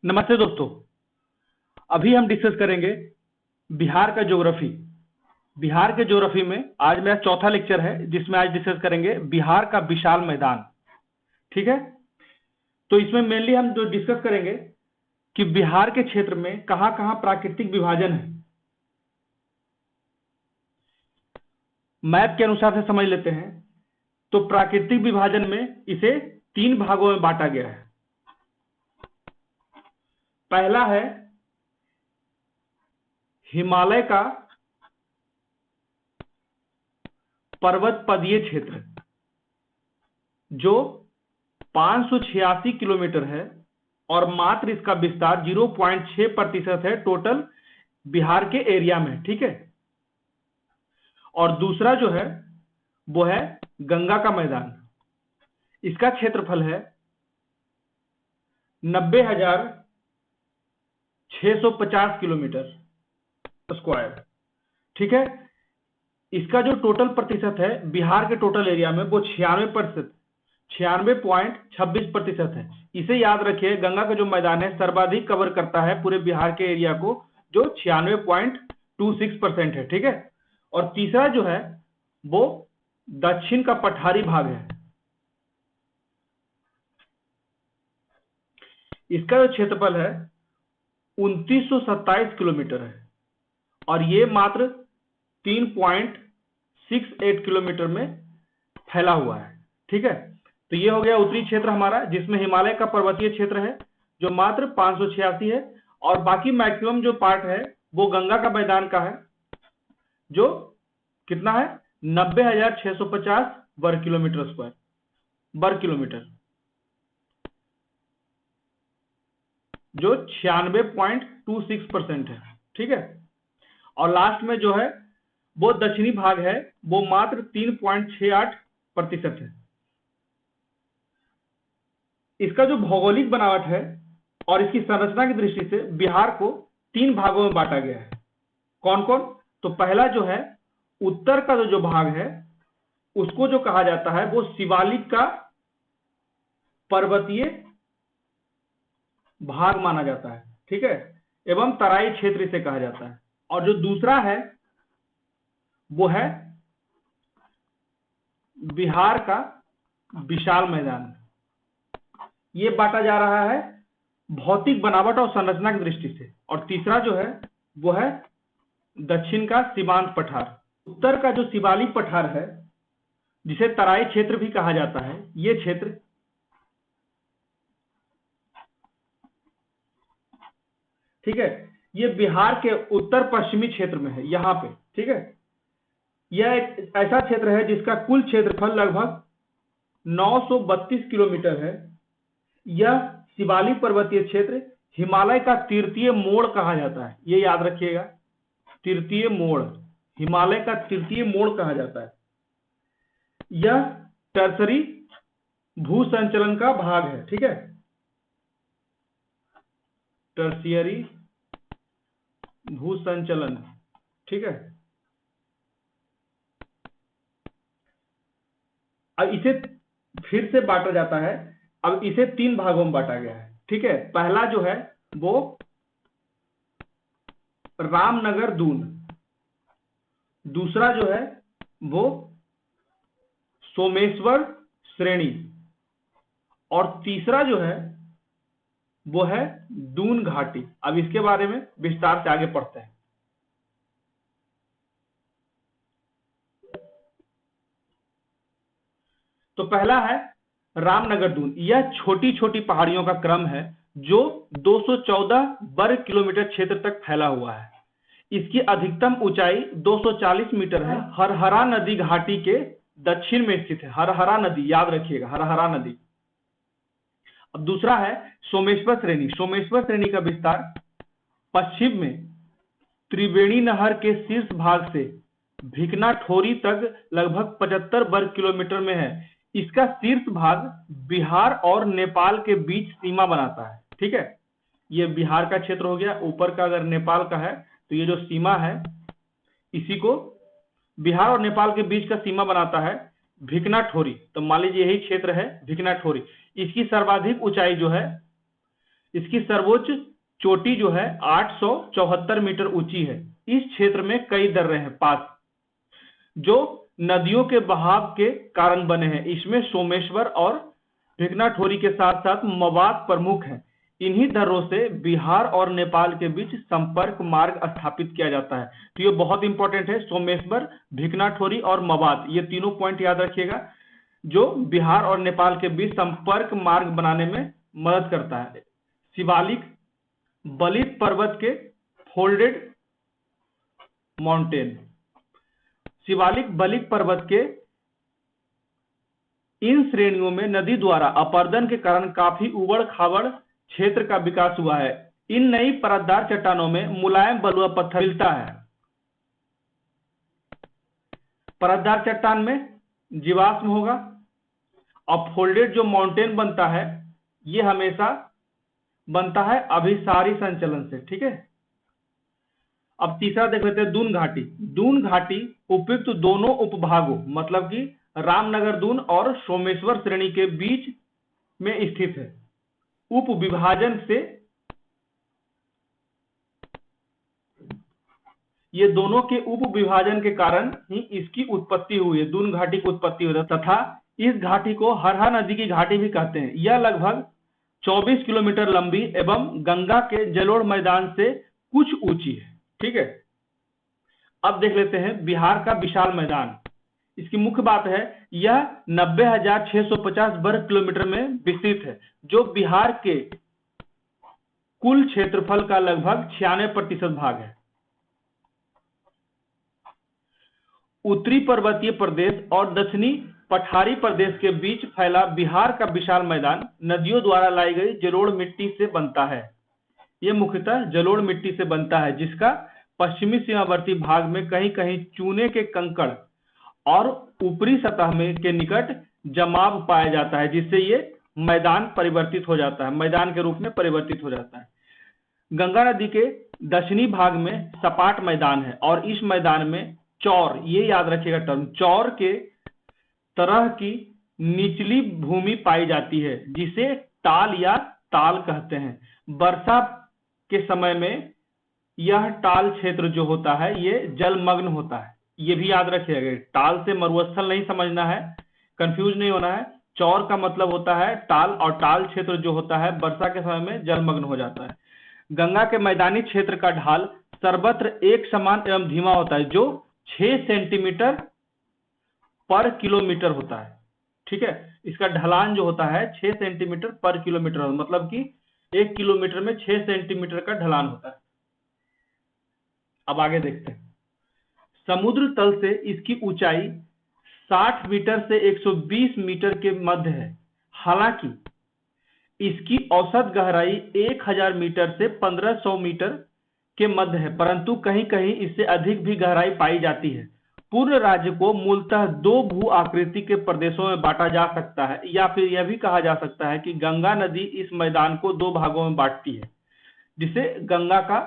नमस्ते दोस्तों। अभी हम डिस्कस करेंगे बिहार का ज्योग्राफी। बिहार के ज्योग्राफी में आज मेरा चौथा लेक्चर है, जिसमें आज डिस्कस करेंगे बिहार का विशाल मैदान। ठीक है, तो इसमें मेनली हम जो डिस्कस करेंगे कि बिहार के क्षेत्र में कहां कहां प्राकृतिक विभाजन है। मैप के अनुसार से समझ लेते हैं। तो प्राकृतिक विभाजन में इसे 3 भागों में बांटा गया है। पहला है हिमालय का पर्वत पदीय क्षेत्र, जो 586 किलोमीटर है और मात्र इसका विस्तार 0.6% है टोटल बिहार के एरिया में। ठीक है, और दूसरा जो है वो है गंगा का मैदान। इसका क्षेत्रफल है 90,650 किलोमीटर स्क्वायर। ठीक है, इसका जो टोटल प्रतिशत है बिहार के टोटल एरिया में वो 96.26% है। इसे याद रखिए, गंगा का जो मैदान है सर्वाधिक कवर करता है पूरे बिहार के एरिया को, जो 96.26% है। ठीक है, और तीसरा जो है वो दक्षिण का पठारी भाग है। इसका जो क्षेत्रफल है 2927 किलोमीटर है और ये मात्र 3.68 किलोमीटर में फैला हुआ है। ठीक है, तो ये हो गया उत्तरी क्षेत्र हमारा, जिसमें हिमालय का पर्वतीय क्षेत्र है जो मात्र 586 है, और बाकी मैक्सिमम जो पार्ट है वो गंगा का मैदान का है, जो कितना है 90,650 वर्ग किलोमीटर स्क्वायर वर्ग किलोमीटर, जो 96.26% है। ठीक है, और लास्ट में जो है वो दक्षिणी भाग है, वो मात्र 3.68% है। इसका जो भौगोलिक बनावट है और इसकी संरचना की दृष्टि से बिहार को 3 भागों में बांटा गया है। कौन कौन? तो पहला जो है उत्तर का जो भाग है उसको जो कहा जाता है वो शिवालिक का पर्वतीय भाग माना जाता है। ठीक है, एवं तराई क्षेत्र इसे कहा जाता है। और जो दूसरा है वो है बिहार का विशाल मैदान। ये बांटा जा रहा है भौतिक बनावट और संरचना की दृष्टि से। और तीसरा जो है वो है दक्षिण का सीमांत पठार। उत्तर का जो शिवालिक पठार है, जिसे तराई क्षेत्र भी कहा जाता है, ये क्षेत्र ठीक है, ये बिहार के उत्तर पश्चिमी क्षेत्र में है, यहां पे। ठीक है, यह एक ऐसा क्षेत्र है जिसका कुल क्षेत्रफल लगभग 932 किलोमीटर है। यह शिवालिक पर्वतीय क्षेत्र हिमालय का तृतीय मोड़ कहा जाता है। ये याद रखिएगा, तृतीय मोड़, हिमालय का तृतीय मोड़ कहा जाता है। यह टर्सरी भू संचलन का भाग है। ठीक है, टर्शियरी भू संचलन। ठीक है, अब इसे फिर से बांटा जाता है। अब इसे 3 भागों में बांटा गया है। ठीक है, पहला जो है वो रामनगर दून, दूसरा जो है वो सोमेश्वर श्रेणी, और तीसरा जो है वो है दून घाटी। अब इसके बारे में विस्तार से आगे पढ़ते हैं। तो पहला है रामनगर दून। यह छोटी छोटी पहाड़ियों का क्रम है जो 214 वर्ग किलोमीटर क्षेत्र तक फैला हुआ है। इसकी अधिकतम ऊंचाई 240 मीटर है। हरहरा नदी घाटी के दक्षिण में स्थित है। हरहरा नदी याद रखिएगा, हरहरा नदी। अब दूसरा है सोमेश्वर श्रेणी। सोमेश्वर श्रेणी का विस्तार पश्चिम में त्रिवेणी नहर के शीर्ष भाग से भिकना ठोरी तक लगभग 75 वर्ग किलोमीटर में है। इसका शीर्ष भाग बिहार और नेपाल के बीच सीमा बनाता है। ठीक है, ये बिहार का क्षेत्र हो गया। ऊपर का अगर नेपाल का है तो ये जो सीमा है इसी को बिहार और नेपाल के बीच का सीमा बनाता है भिकना ठोरी। तो मान लीजिए यही क्षेत्र है भिकना ठोरी। इसकी सर्वाधिक ऊंचाई जो है इसकी सर्वोच्च चोटी जो है 874 मीटर ऊंची है। इस क्षेत्र में कई दर्रे हैं पास जो नदियों के बहाव के कारण बने हैं। इसमें सोमेश्वर और भिकनाठोरी के साथ साथ मवाद प्रमुख हैं। इन्हीं दर्रों से बिहार और नेपाल के बीच संपर्क मार्ग स्थापित किया जाता है। तो ये बहुत इंपॉर्टेंट है, सोमेश्वर, भिकनाठोरी और मवाद, ये तीनों पॉइंट याद रखिएगा, जो बिहार और नेपाल के बीच संपर्क मार्ग बनाने में मदद करता है। शिवालिक बलित पर्वत के फोल्डेड माउंटेन, शिवालिक बलित पर्वत के इन श्रेणियों में नदी द्वारा अपर्दन के कारण काफी उबड़ खाबड़ क्षेत्र का विकास हुआ है। इन नई परतदार चट्टानों में मुलायम बलुआ पत्थर मिलता है। परतदार चट्टान में जीवाश्म होगा और फोल्डेड जो माउंटेन बनता है ये हमेशा बनता है अभिसारी संचलन से। ठीक है, अब तीसरा देख लेते हैं दून घाटी। दून घाटी उपयुक्त दोनों उपभागों मतलब कि रामनगर दून और सोमेश्वर श्रेणी के बीच में स्थित है। उप विभाजन से ये दोनों के उप विभाजन के कारण ही इसकी उत्पत्ति हुई है, दून घाटी की उत्पत्ति हुई है। तथा इस घाटी को हरहा नदी की घाटी भी कहते हैं। यह लगभग 24 किलोमीटर लंबी एवं गंगा के जलोढ़ मैदान से कुछ ऊंची है। ठीक है, अब देख लेते हैं बिहार का विशाल मैदान। इसकी मुख्य बात है यह 90,650 वर्ग किलोमीटर में विस्तृत है, जो बिहार के कुल क्षेत्रफल का लगभग 96% भाग है। उत्तरी पर्वतीय प्रदेश और दक्षिणी पठारी प्रदेश के बीच फैला बिहार का विशाल मैदान नदियों द्वारा लाई गई जलोढ़ मिट्टी से बनता है। यह मुख्यतः जलोढ़ मिट्टी से बनता है, जिसका पश्चिमी सीमावर्ती भाग में कहीं कहीं चूने के कंकड़ और ऊपरी सतह में के निकट जमाव पाया जाता है, जिससे ये मैदान परिवर्तित हो जाता है, मैदान के रूप में परिवर्तित हो जाता है। गंगा नदी के दक्षिणी भाग में सपाट मैदान है और इस मैदान में चौर, ये याद रखिएगा टर्म, चौर के तरह की निचली भूमि पाई जाती है, जिसे टाल या ताल कहते हैं। वर्षा के समय में यह टाल क्षेत्र जो होता है ये जलमग्न होता है। ये भी याद रखिएगा, टाल से मरुस्थल नहीं समझना है, कंफ्यूज नहीं होना है। चौर का मतलब होता है टाल, और टाल क्षेत्र जो होता है वर्षा के समय में जलमग्न हो जाता है। गंगा के मैदानी क्षेत्र का ढाल सर्वत्र एक समान एवं धीमा होता है, जो 6 सेंटीमीटर पर किलोमीटर होता है। ठीक है, इसका ढलान जो होता है 6 सेंटीमीटर पर किलोमीटर, मतलब कि 1 किलोमीटर में 6 सेंटीमीटर का ढलान होता है। अब आगे देखते हैं। समुद्र तल से इसकी ऊंचाई 60 मीटर से 120 मीटर के मध्य है। हालांकि इसकी औसत गहराई 1000 मीटर से 1500 मीटर के मध्य है, परंतु कहीं कहीं इससे अधिक भी गहराई पाई जाती है। पूर्ण राज्य को मूलतः 2 भू आकृति के प्रदेशों में बांटा जा सकता है, या फिर यह भी कहा जा सकता है कि गंगा नदी इस मैदान को 2 भागों में बांटती है, जिसे गंगा का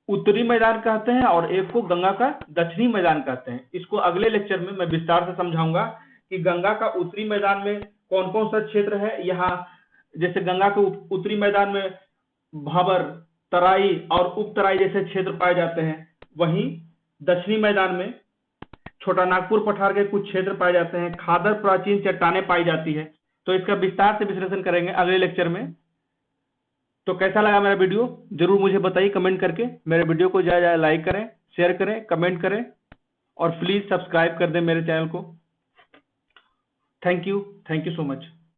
उत्तरी मैदान कहते हैं और एक को गंगा का दक्षिणी मैदान कहते हैं। इसको अगले लेक्चर में मैं विस्तार से समझाऊंगा कि गंगा का उत्तरी मैदान में कौन कौन सा क्षेत्र है। यहाँ जैसे गंगा के उत्तरी मैदान में भाबर, तराई और उप तराई जैसे क्षेत्र पाए जाते हैं, वहीं दक्षिणी मैदान में छोटा नागपुर पठार के कुछ क्षेत्र पाए जाते हैं, खादर प्राचीन चट्टानें पाई जाती है। तो इसका विस्तार से विश्लेषण करेंगे अगले लेक्चर में। तो कैसा लगा मेरा वीडियो जरूर मुझे बताइए कमेंट करके। मेरे वीडियो को ज़्यादा लाइक करें, शेयर करें, कमेंट करें और प्लीज़ सब्सक्राइब कर दें मेरे चैनल को। Thank you so much.